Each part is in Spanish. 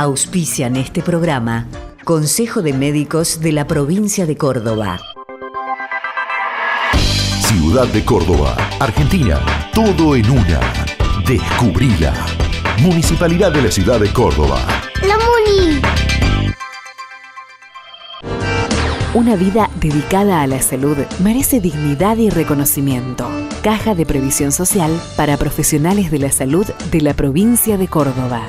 Auspician este programa Consejo de Médicos de la Provincia de Córdoba. Ciudad de Córdoba, Argentina. Todo en una. Descubrila. Municipalidad de la Ciudad de Córdoba. ¡La Muni! Una vida dedicada a la salud merece dignidad y reconocimiento. Caja de Previsión Social para profesionales de la salud de la provincia de Córdoba.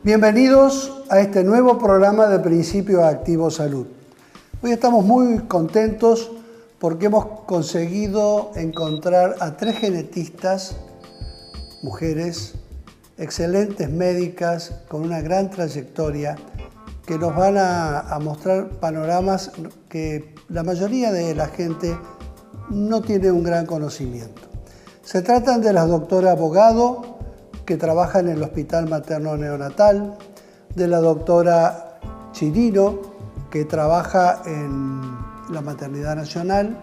Bienvenidos a este nuevo programa de Principio Activo Salud. Hoy estamos muy contentos porque hemos conseguido encontrar a 3 genetistas, mujeres, excelentes médicas con una gran trayectoria que nos van a mostrar panoramas que la mayoría de la gente no tiene un gran conocimiento. Se tratan de la doctora Bogado, que trabaja en el Hospital Materno Neonatal, de la doctora Chirino, que trabaja en la Maternidad Nacional,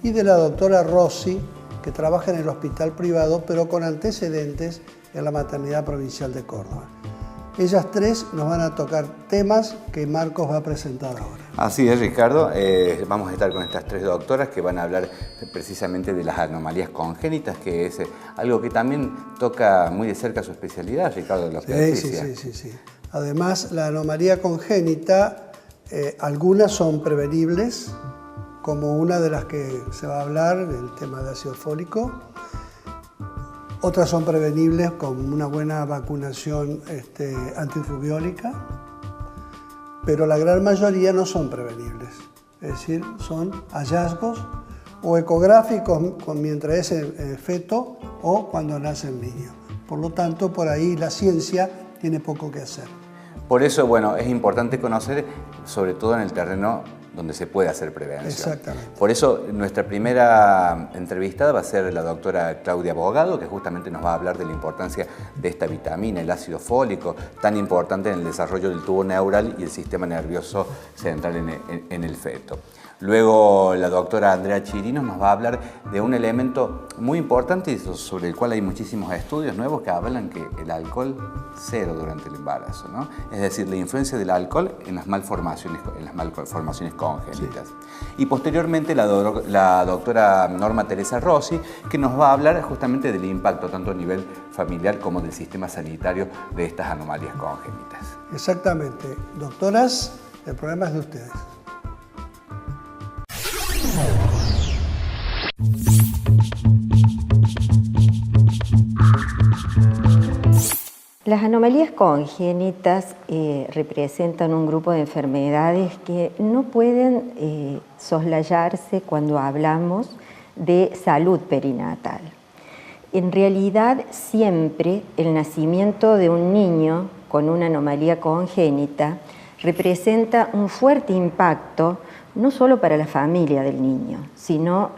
y de la doctora Rossi, que trabaja en el hospital privado, pero con antecedentes en la Maternidad Provincial de Córdoba. Ellas 3 nos van a tocar temas que Marcos va a presentar ahora. Así es, Ricardo. Vamos a estar con estas 3 doctoras que van a hablar precisamente de las anomalías congénitas, que es algo que también toca muy de cerca su especialidad, Ricardo, de la obstetricia. Sí. Además, la anomalía congénita, algunas son prevenibles, como una de las que se va a hablar, el tema de ácido fólico. Otras son prevenibles con una buena vacunación antirrubiólica, pero la gran mayoría no son prevenibles. Es decir, son hallazgos o ecográficos mientras es el feto o cuando nace el niño. Por lo tanto, por ahí la ciencia tiene poco que hacer. Por eso, bueno, es importante conocer, sobre todo en el terreno donde se puede hacer prevención. Exactamente. Por eso nuestra primera entrevistada va a ser la doctora Claudia Bogado, que justamente nos va a hablar de la importancia de esta vitamina, el ácido fólico, tan importante en el desarrollo del tubo neural y el sistema nervioso central en el feto. Luego la doctora Andrea Chirino nos va a hablar de un elemento muy importante y sobre el cual hay muchísimos estudios nuevos que hablan que el alcohol cero durante el embarazo, ¿no? Es decir, la influencia del alcohol en las malformaciones congénitas. Sí. Y posteriormente la doctora Norma Teresa Rossi, que nos va a hablar justamente del impacto tanto a nivel familiar como del sistema sanitario de estas anomalías congénitas. Exactamente. Doctoras, el programa es de ustedes. Las anomalías congénitas representan un grupo de enfermedades que no pueden soslayarse cuando hablamos de salud perinatal. En realidad, siempre el nacimiento de un niño con una anomalía congénita representa un fuerte impacto no solo para la familia del niño, sino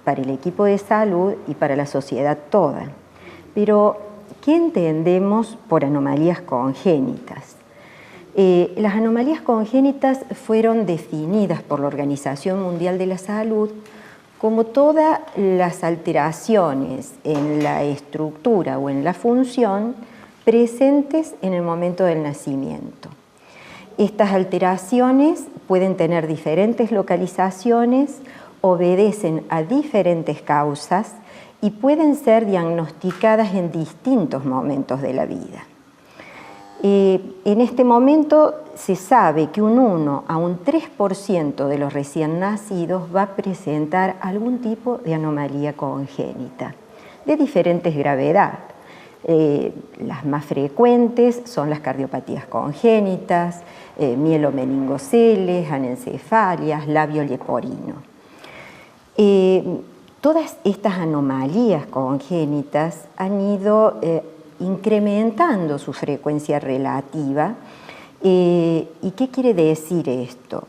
para el equipo de salud y para la sociedad toda. Pero, ¿qué entendemos por anomalías congénitas? Las anomalías congénitas fueron definidas por la Organización Mundial de la Salud como todas las alteraciones en la estructura o en la función presentes en el momento del nacimiento. Estas alteraciones pueden tener diferentes localizaciones, obedecen a diferentes causas y pueden ser diagnosticadas en distintos momentos de la vida. En este momento se sabe que un 1 a un 3% de los recién nacidos va a presentar algún tipo de anomalía congénita, de diferentes gravedad. Las más frecuentes son las cardiopatías congénitas, mielomeningoceles, anencefalias, labio leporino. Todas estas anomalías congénitas han ido incrementando su frecuencia relativa. ¿Y qué quiere decir esto?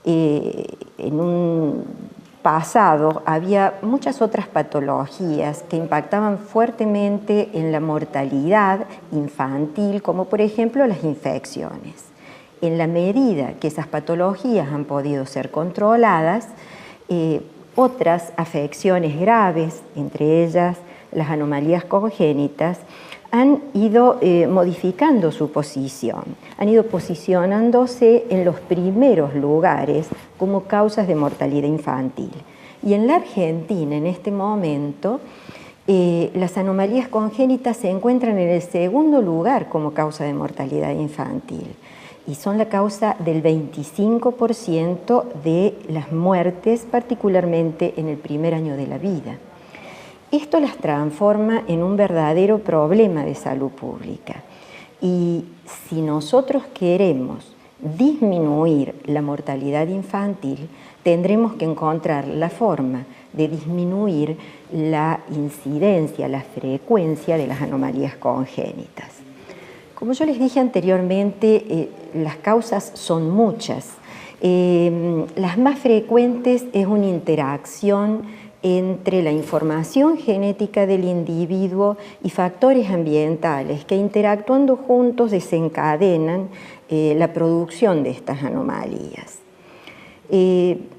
En un pasado había muchas otras patologías que impactaban fuertemente en la mortalidad infantil, como por ejemplo las infecciones. En la medida que esas patologías han podido ser controladas, otras afecciones graves, entre ellas las anomalías congénitas, han ido modificando su posición, han ido posicionándose en los primeros lugares como causas de mortalidad infantil. Y en la Argentina, en este momento, las anomalías congénitas se encuentran en el segundo lugar como causa de mortalidad infantil y son la causa del 25% de las muertes, particularmente en el primer año de la vida. Esto las transforma en un verdadero problema de salud pública. Y si nosotros queremos disminuir la mortalidad infantil, tendremos que encontrar la forma de disminuir la incidencia, la frecuencia de las anomalías congénitas. Como yo les dije anteriormente, las causas son muchas. Las más frecuentes es una interacción entre la información genética del individuo y factores ambientales que interactuando juntos desencadenan la producción de estas anomalías.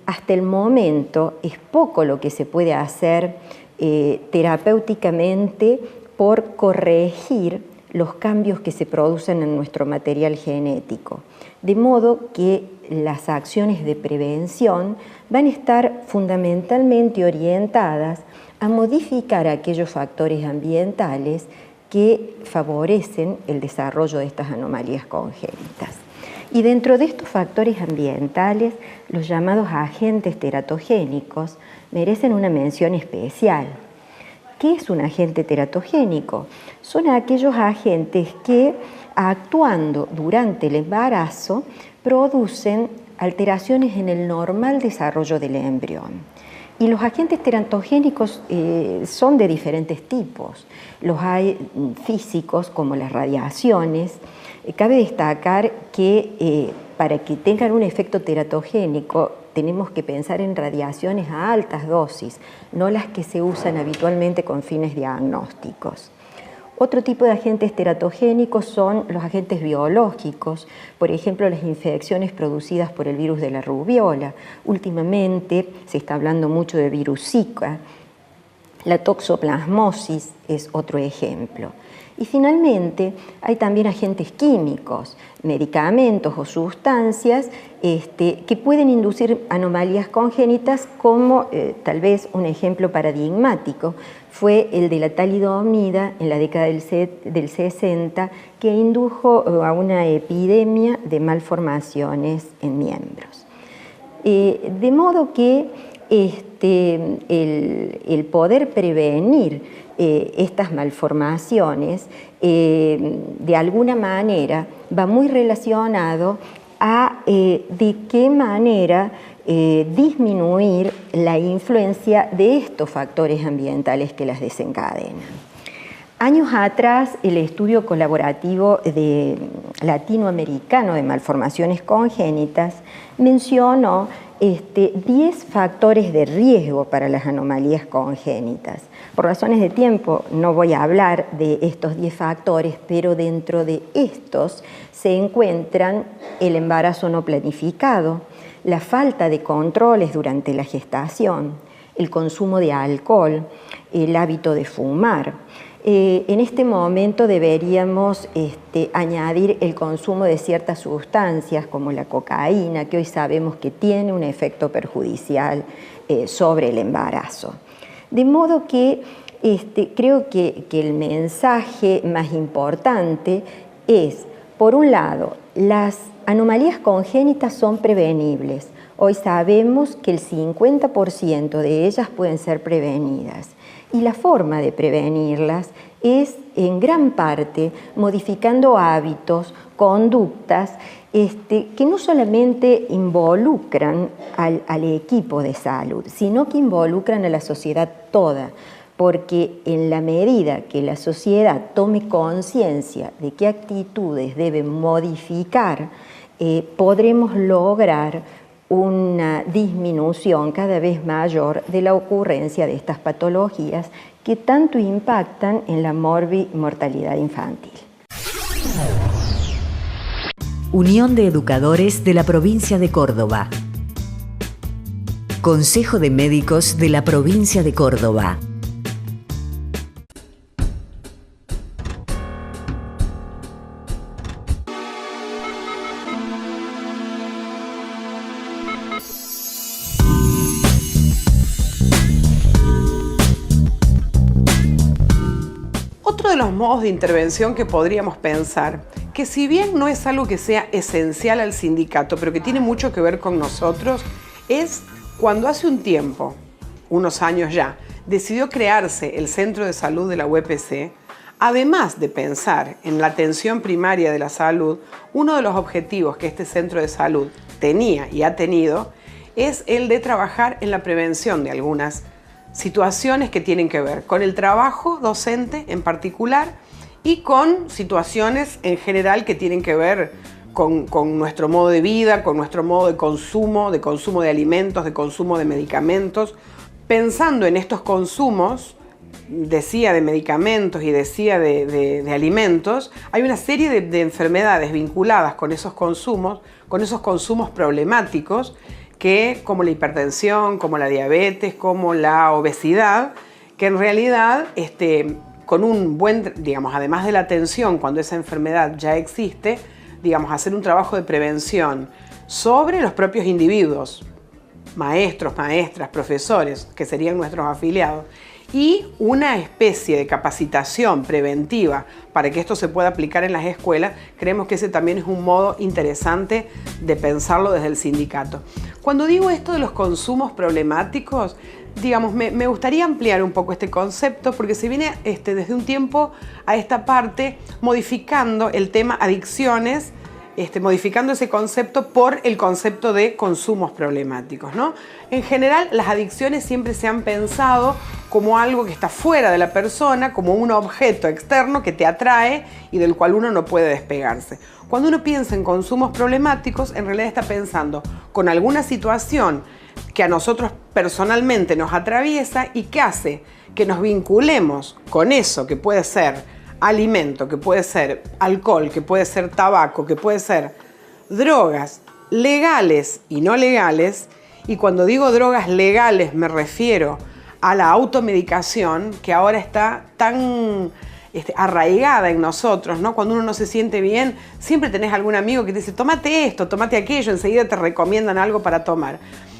Hasta el momento es poco lo que se puede hacer terapéuticamente por corregir los cambios que se producen en nuestro material genético, de modo que las acciones de prevención van a estar fundamentalmente orientadas a modificar aquellos factores ambientales que favorecen el desarrollo de estas anomalías congénitas. Y dentro de estos factores ambientales, los llamados agentes teratogénicos merecen una mención especial. ¿Qué es un agente teratogénico? Son aquellos agentes que, actuando durante el embarazo, producen alteraciones en el normal desarrollo del embrión. Y los agentes teratogénicos son de diferentes tipos. Los hay físicos, como las radiaciones. Cabe destacar que para que tengan un efecto teratogénico tenemos que pensar en radiaciones a altas dosis, no las que se usan habitualmente con fines diagnósticos. Otro tipo de agentes teratogénicos son los agentes biológicos, por ejemplo, las infecciones producidas por el virus de la rubiola. Últimamente se está hablando mucho de virus Zika. La toxoplasmosis es otro ejemplo. Y finalmente hay también agentes químicos, medicamentos o sustancias que pueden inducir anomalías congénitas, como tal vez un ejemplo paradigmático fue el de la talidomida en la década del 60, que indujo a una epidemia de malformaciones en miembros. De modo que el poder prevenir estas malformaciones de alguna manera va muy relacionado a de qué manera disminuir la influencia de estos factores ambientales que las desencadenan. Años atrás, el estudio colaborativo latinoamericano de malformaciones congénitas mencionó 10 factores de riesgo para las anomalías congénitas. Por razones de tiempo no voy a hablar de estos 10 factores, pero dentro de estos se encuentran el embarazo no planificado, la falta de controles durante la gestación, el consumo de alcohol, el hábito de fumar. En este momento deberíamos añadir el consumo de ciertas sustancias como la cocaína, que hoy sabemos que tiene un efecto perjudicial sobre el embarazo. De modo que creo que el mensaje más importante es, por un lado, las anomalías congénitas son prevenibles. Hoy sabemos que el 50% de ellas pueden ser prevenidas. Y la forma de prevenirlas es en gran parte modificando hábitos, conductas, que no solamente involucran al equipo de salud, sino que involucran a la sociedad toda, porque en la medida que la sociedad tome conciencia de qué actitudes debe modificar, podremos lograr una disminución cada vez mayor de la ocurrencia de estas patologías que tanto impactan en la mortalidad infantil. Unión de Educadores de la Provincia de Córdoba. Consejo de Médicos de la Provincia de Córdoba. Otro de los modos de intervención que podríamos pensar, que si bien no es algo que sea esencial al sindicato, pero que tiene mucho que ver con nosotros, es cuando hace un tiempo, unos años ya, decidió crearse el Centro de Salud de la UPC. Además de pensar en la atención primaria de la salud, uno de los objetivos que este centro de salud tenía y ha tenido es el de trabajar en la prevención de algunas situaciones que tienen que ver con el trabajo docente en particular y con situaciones en general que tienen que ver con nuestro modo de vida, con nuestro modo de consumo de alimentos, de consumo de medicamentos. Pensando en estos consumos, decía de medicamentos y decía de alimentos, hay una serie de enfermedades vinculadas con esos consumos problemáticos, que como la hipertensión, como la diabetes, como la obesidad, que en realidad con un buen, además de la atención cuando esa enfermedad ya existe, hacer un trabajo de prevención sobre los propios individuos, maestros, maestras, profesores, que serían nuestros afiliados, y una especie de capacitación preventiva para que esto se pueda aplicar en las escuelas. Creemos que ese también es un modo interesante de pensarlo desde el sindicato. Cuando digo esto de los consumos problemáticos, me gustaría ampliar un poco este concepto, porque se viene desde un tiempo a esta parte modificando el tema adicciones, modificando ese concepto por el concepto de consumos problemáticos, ¿no? En general, las adicciones siempre se han pensado como algo que está fuera de la persona, como un objeto externo que te atrae y del cual uno no puede despegarse. Cuando uno piensa en consumos problemáticos, en realidad está pensando con alguna situación que a nosotros personalmente nos atraviesa y que hace que nos vinculemos con eso, que puede ser alimento, que puede ser alcohol, que puede ser tabaco, que puede ser drogas legales y no legales. Y cuando digo drogas legales me refiero a la automedicación, que ahora está tan arraigada en nosotros, ¿no? Cuando uno no se siente bien, siempre tenés algún amigo que te dice, tómate esto, tómate aquello, enseguida te recomiendan algo para tomar.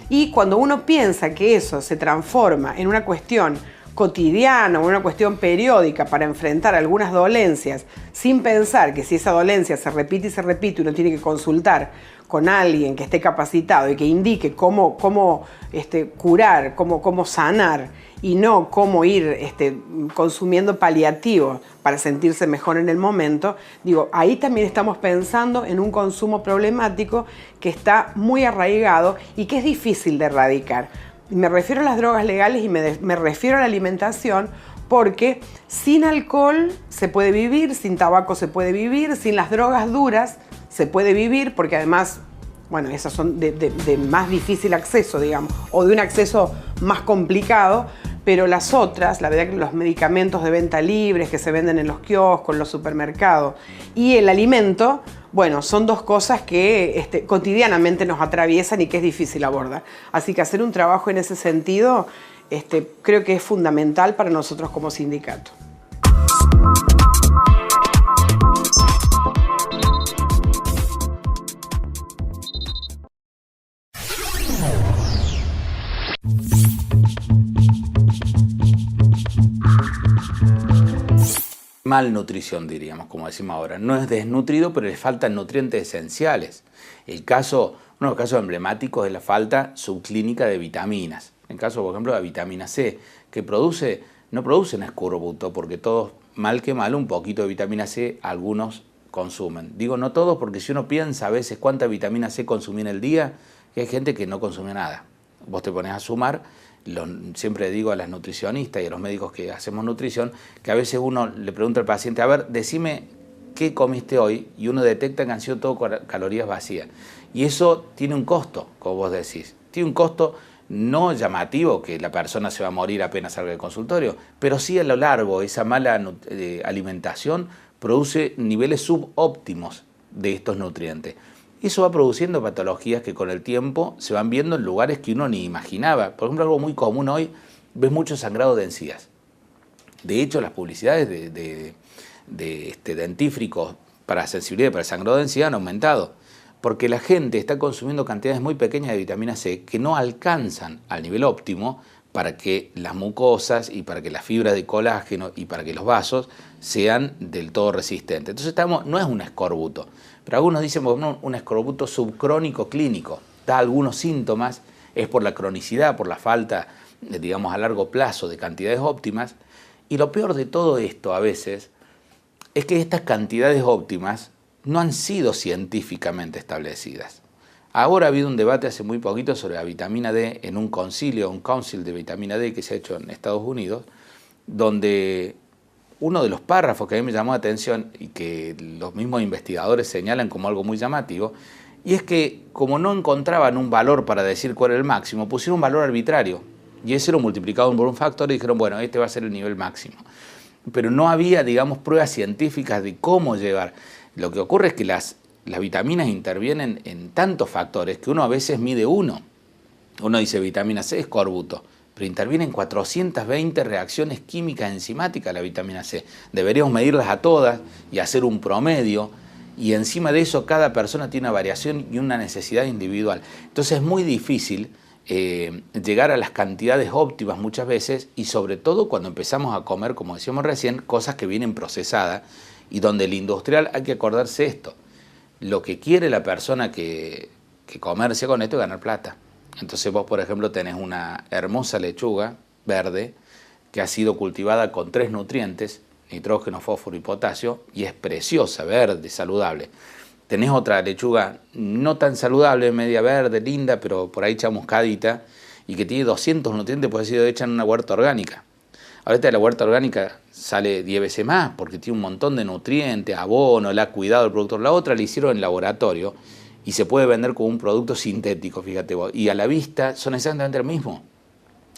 Y cuando uno piensa que eso se transforma en una cuestión cotidiana o una cuestión periódica para enfrentar algunas dolencias, sin pensar que si esa dolencia se repite y se repite, uno tiene que consultar con alguien que esté capacitado y que indique cómo curar, cómo sanar, y no cómo ir consumiendo paliativos para sentirse mejor en el momento, ahí también estamos pensando en un consumo problemático que está muy arraigado y que es difícil de erradicar. Me refiero a las drogas legales y me refiero a la alimentación, porque sin alcohol se puede vivir, sin tabaco se puede vivir, sin las drogas duras se puede vivir, porque además, esas son de más difícil acceso, o de un acceso más complicado, pero las otras, la verdad que los medicamentos de venta libres que se venden en los kioscos, en los supermercados, y el alimento, son dos cosas que cotidianamente nos atraviesan y que es difícil abordar. Así que hacer un trabajo en ese sentido creo que es fundamental para nosotros como sindicato. Malnutrición, diríamos, como decimos ahora. No es desnutrido, pero le faltan nutrientes esenciales. Uno de los casos emblemáticos es la falta subclínica de vitaminas. En el caso, por ejemplo, de la vitamina C, que no produce un escorbuto, porque todos mal que mal, un poquito de vitamina C algunos consumen. Digo no todos porque si uno piensa a veces cuánta vitamina C consumí en el día, que hay gente que no consume nada. Vos te pones a sumar, siempre digo a las nutricionistas y a los médicos que hacemos nutrición, que a veces uno le pregunta al paciente, a ver, decime qué comiste hoy, y uno detecta que han sido todo calorías vacías. Y eso tiene un costo, como vos decís. Tiene un costo no llamativo, que la persona se va a morir apenas salga del consultorio, pero sí a lo largo, esa mala alimentación produce niveles subóptimos de estos nutrientes. Eso va produciendo patologías que con el tiempo se van viendo en lugares que uno ni imaginaba. Por ejemplo, algo muy común hoy, ves mucho sangrado de encías. De hecho, las publicidades de dentífricos para sensibilidad para el sangrado de encías han aumentado, porque la gente está consumiendo cantidades muy pequeñas de vitamina C que no alcanzan al nivel óptimo para que las mucosas y para que las fibras de colágeno y para que los vasos sean del todo resistentes. Entonces no es un escorbuto, pero algunos dicen bueno, un escorbuto subcrónico clínico, da algunos síntomas, es por la cronicidad, por la falta, digamos, a largo plazo de cantidades óptimas, y lo peor de todo esto a veces es que estas cantidades óptimas no han sido científicamente establecidas. Ahora ha habido un debate hace muy poquito sobre la vitamina D en un council de vitamina D que se ha hecho en Estados Unidos, donde uno de los párrafos que a mí me llamó la atención y que los mismos investigadores señalan como algo muy llamativo, y es que como no encontraban un valor para decir cuál era el máximo, pusieron un valor arbitrario, y ese lo multiplicaron por un factor y dijeron, bueno, este va a ser el nivel máximo. Pero no había, digamos, pruebas científicas de cómo llegar. Lo que ocurre es que las vitaminas intervienen en tantos factores que uno a veces mide uno. Uno dice vitamina C, escorbuto, pero interviene en 420 reacciones químicas enzimáticas la vitamina C. Deberíamos medirlas a todas y hacer un promedio, y encima de eso cada persona tiene una variación y una necesidad individual. Entonces es muy difícil llegar a las cantidades óptimas muchas veces, y sobre todo cuando empezamos a comer, como decíamos recién, cosas que vienen procesadas, y donde el industrial, hay que acordarse esto, lo que quiere la persona que comercia con esto es ganar plata. Entonces vos, por ejemplo, tenés una hermosa lechuga verde que ha sido cultivada con 3 nutrientes, nitrógeno, fósforo y potasio, y es preciosa, verde, saludable. Tenés otra lechuga no tan saludable, media verde, linda, pero por ahí chamuscadita, y que tiene 200 nutrientes, puede haber sido hecha en una huerta orgánica. Ahorita la huerta orgánica sale 10 veces más porque tiene un montón de nutrientes, abono, la ha cuidado el productor. La otra la hicieron en laboratorio y se puede vender como un producto sintético, fíjate vos. Y a la vista son exactamente lo mismo.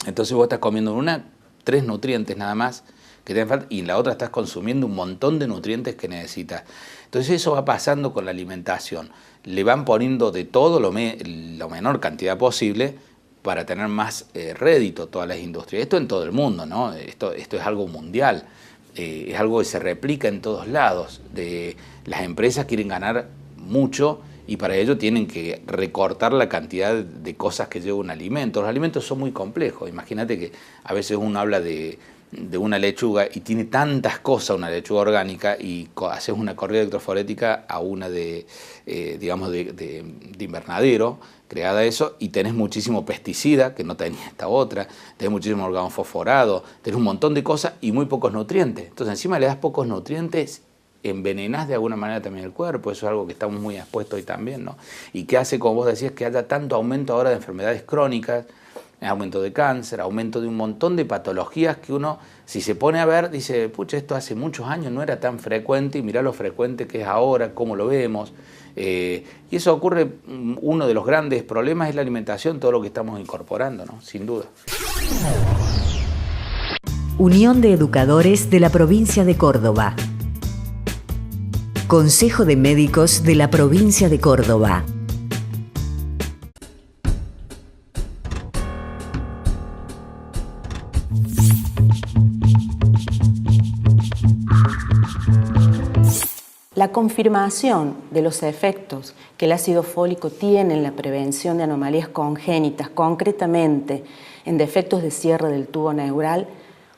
Entonces vos estás comiendo en 3 nutrientes nada más que te dan falta, y en la otra estás consumiendo un montón de nutrientes que necesitas. Entonces eso va pasando con la alimentación. Le van poniendo de todo lo menor cantidad posible para tener más rédito todas las industrias. Esto en todo el mundo, ¿no? Esto es algo mundial, es algo que se replica en todos lados. Las empresas quieren ganar mucho y para ello tienen que recortar la cantidad de cosas que lleva un alimento. Los alimentos son muy complejos. Imagínate que a veces uno habla de una lechuga y tiene tantas cosas, una lechuga orgánica, y haces una corrida electroforética a una de invernadero, creada eso, y tenés muchísimo pesticida, que no tenía esta otra, tenés muchísimo organofosforado, tenés un montón de cosas y muy pocos nutrientes. Entonces encima le das pocos nutrientes, envenenás de alguna manera también el cuerpo. Eso es algo que estamos muy expuestos hoy también, ¿no? Y que hace, como vos decías, que haya tanto aumento ahora de enfermedades crónicas, aumento de cáncer, aumento de un montón de patologías que uno, si se pone a ver, dice, pucha, esto hace muchos años no era tan frecuente, y mirá lo frecuente que es ahora, cómo lo vemos. Y eso ocurre, uno de los grandes problemas es la alimentación, todo lo que estamos incorporando, ¿no? Sin duda. Unión de Educadores de la Provincia de Córdoba. Consejo de Médicos de la Provincia de Córdoba. La confirmación de los efectos que el ácido fólico tiene en la prevención de anomalías congénitas, concretamente en defectos de cierre del tubo neural,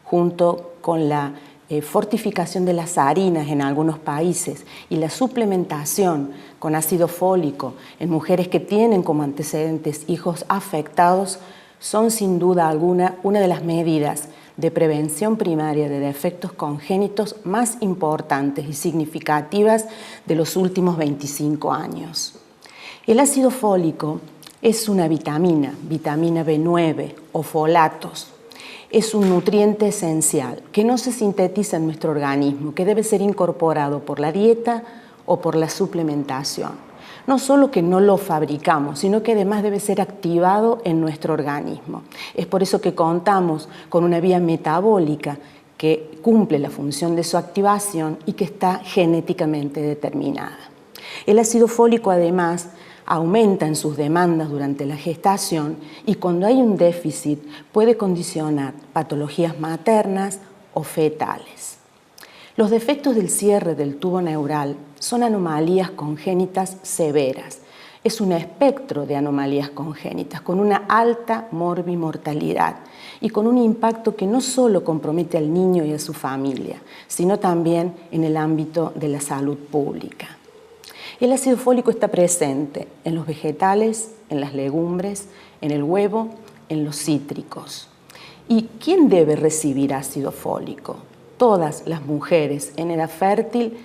junto con la fortificación de las harinas en algunos países y la suplementación con ácido fólico en mujeres que tienen como antecedentes hijos afectados, son sin duda alguna una de las medidas de prevención primaria de defectos congénitos más importantes y significativas de los últimos 25 años. El ácido fólico es una vitamina B9 o folatos. Es un nutriente esencial que no se sintetiza en nuestro organismo, que debe ser incorporado por la dieta o por la suplementación. No solo que no lo fabricamos, sino que además debe ser activado en nuestro organismo. Es por eso que contamos con una vía metabólica que cumple la función de su activación y que está genéticamente determinada. El ácido fólico además aumenta en sus demandas durante la gestación y cuando hay un déficit puede condicionar patologías maternas o fetales. Los defectos del cierre del tubo neural son anomalías congénitas severas. Es un espectro de anomalías congénitas con una alta morbimortalidad y con un impacto que no solo compromete al niño y a su familia, sino también en el ámbito de la salud pública. El ácido fólico está presente en los vegetales, en las legumbres, en el huevo, en los cítricos. ¿Y quién debe recibir ácido fólico? Todas las mujeres en edad fértil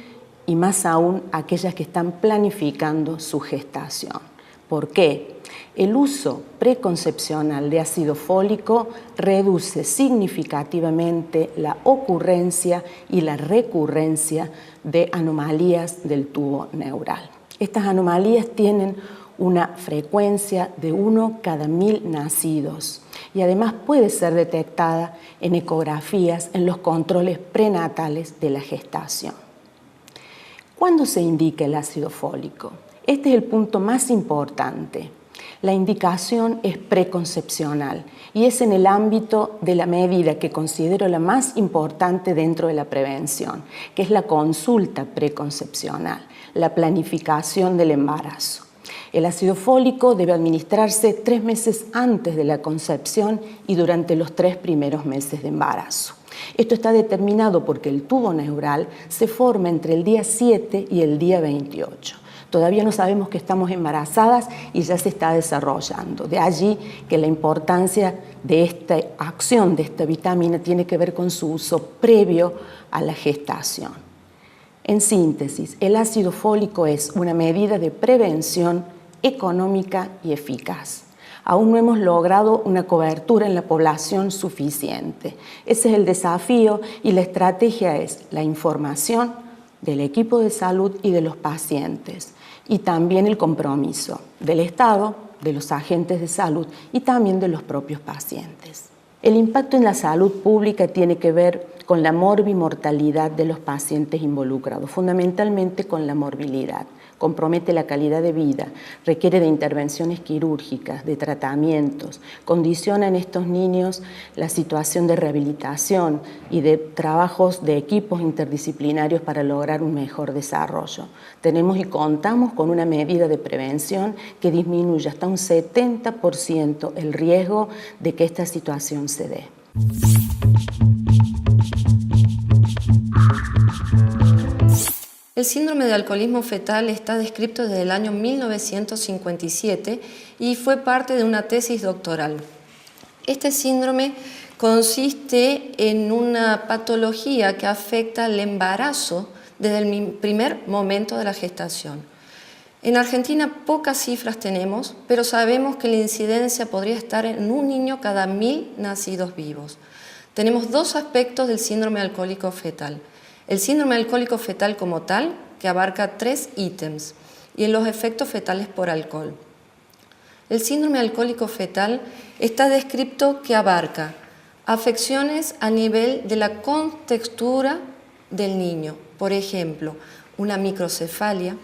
y más aún aquellas que están planificando su gestación. ¿Por qué? El uso preconcepcional de ácido fólico reduce significativamente la ocurrencia y la recurrencia de anomalías del tubo neural. Estas anomalías tienen una frecuencia de 1 cada 1000 nacidos y además puede ser detectada en ecografías en los controles prenatales de la gestación. ¿Cuándo se indica el ácido fólico? Este es el punto más importante. La indicación es preconcepcional y es en el ámbito de la medida que considero la más importante dentro de la prevención, que es la consulta preconcepcional, la planificación del embarazo. El ácido fólico debe administrarse 3 meses antes de la concepción y durante los 3 primeros meses de embarazo. Esto está determinado porque el tubo neural se forma entre el día 7 y el día 28. Todavía no sabemos que estamos embarazadas y ya se está desarrollando. De allí que la importancia de esta acción, de esta vitamina, tiene que ver con su uso previo a la gestación. En síntesis, el ácido fólico es una medida de prevención económica y eficaz. Aún no hemos logrado una cobertura en la población suficiente. Ese es el desafío y la estrategia es la información del equipo de salud y de los pacientes y también el compromiso del Estado, de los agentes de salud y también de los propios pacientes. El impacto en la salud pública tiene que ver con la morbimortalidad de los pacientes involucrados, fundamentalmente con la morbilidad. Compromete la calidad de vida, requiere de intervenciones quirúrgicas, de tratamientos, condiciona en estos niños la situación de rehabilitación y de trabajos de equipos interdisciplinarios para lograr un mejor desarrollo. Tenemos y contamos con una medida de prevención que disminuye hasta un 70% el riesgo de que esta situación se dé. El síndrome de alcoholismo fetal está descrito desde el año 1957 y fue parte de una tesis doctoral. Este síndrome consiste en una patología que afecta al embarazo desde el primer momento de la gestación. En Argentina pocas cifras tenemos, pero sabemos que la incidencia podría estar en un niño cada 1000 nacidos vivos. Tenemos 2 aspectos del síndrome alcohólico fetal. El síndrome alcohólico fetal como tal, que abarca 3 ítems, y en los efectos fetales por alcohol. El síndrome alcohólico fetal está descrito que abarca afecciones a nivel de la contextura del niño, por ejemplo, una microcefalia,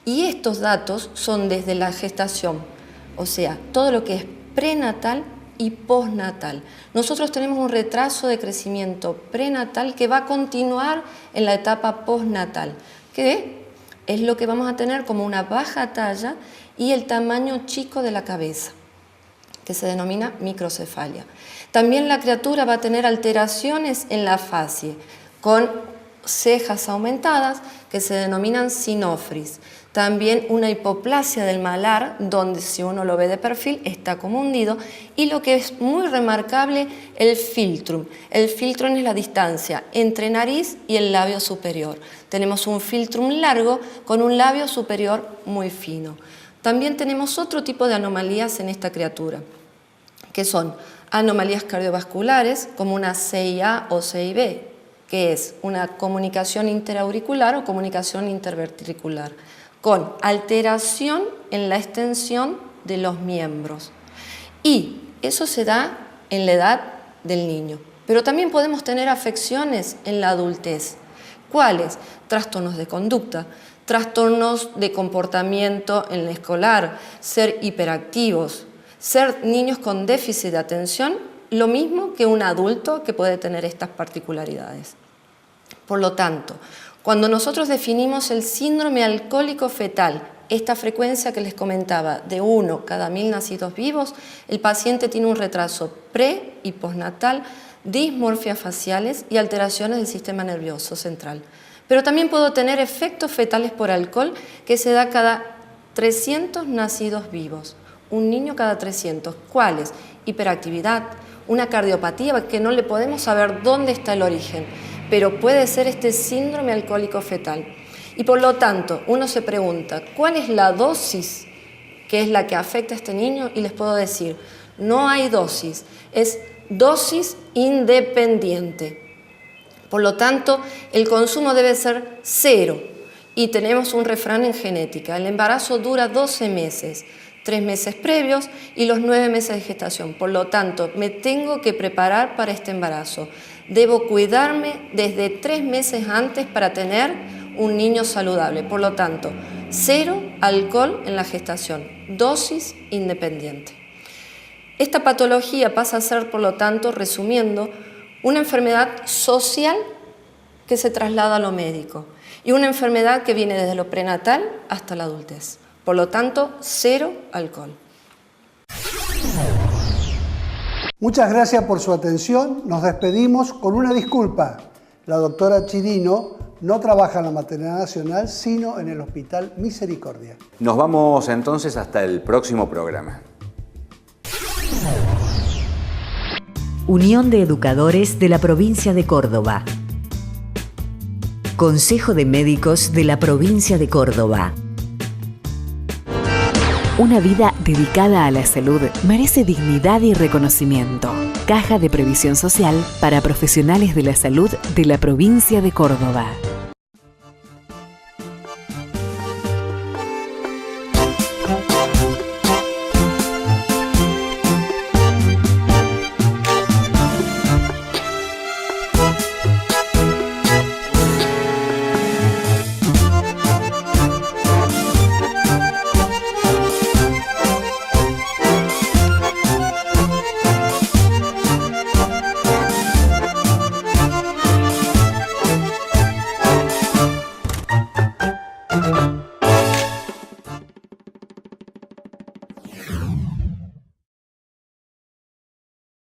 y estos datos son desde la gestación, o sea, todo lo que es prenatal y postnatal. Nosotros tenemos un retraso de crecimiento prenatal que va a continuar en la etapa postnatal, que es lo que vamos a tener como una baja talla y el tamaño chico de la cabeza, que se denomina microcefalia. También la criatura va a tener alteraciones en la facie, con cejas aumentadas que se denominan sinofris. También una hipoplasia del malar, donde si uno lo ve de perfil está como hundido, y lo que es muy remarcable, el filtrum. El filtrum es la distancia entre nariz y el labio superior. Tenemos un filtrum largo con un labio superior muy fino. También tenemos otro tipo de anomalías en esta criatura, que son anomalías cardiovasculares, como una CIA o CIB, que es una comunicación interauricular o comunicación interventricular, con alteración en la extensión de los miembros. Y eso se da en la edad del niño. Pero también podemos tener afecciones en la adultez. ¿Cuáles? Trastornos de conducta, trastornos de comportamiento en la escolar, ser hiperactivos, ser niños con déficit de atención, lo mismo que un adulto que puede tener estas particularidades. Por lo tanto, cuando nosotros definimos el síndrome alcohólico fetal, esta frecuencia que les comentaba de 1 cada 1000 nacidos vivos, el paciente tiene un retraso pre y postnatal, dismorfias faciales y alteraciones del sistema nervioso central. Pero también puedo tener efectos fetales por alcohol que se da cada 300 nacidos vivos. Un niño cada 300. ¿Cuáles? Hiperactividad, una cardiopatía que no le podemos saber dónde está el origen, pero puede ser este síndrome alcohólico fetal. Y por lo tanto, uno se pregunta, ¿cuál es la dosis que es la que afecta a este niño? Y les puedo decir, no hay dosis, es dosis independiente. Por lo tanto, el consumo debe ser 0. Y tenemos un refrán en genética, el embarazo dura 12 meses. 3 meses previos y los 9 meses de gestación. Por lo tanto, me tengo que preparar para este embarazo. Debo cuidarme desde 3 meses antes para tener un niño saludable. Por lo tanto, 0 alcohol en la gestación, dosis independiente. Esta patología pasa a ser, por lo tanto, resumiendo, una enfermedad social que se traslada a lo médico y una enfermedad que viene desde lo prenatal hasta la adultez. Por lo tanto, 0 alcohol. Muchas gracias por su atención. Nos despedimos con una disculpa. La doctora Chirino no trabaja en la Maternidad Nacional, sino en el Hospital Misericordia. Nos vamos entonces hasta el próximo programa. Unión de Educadores de la Provincia de Córdoba. Consejo de Médicos de la Provincia de Córdoba. Una vida dedicada a la salud merece dignidad y reconocimiento. Caja de Previsión Social para profesionales de la salud de la provincia de Córdoba.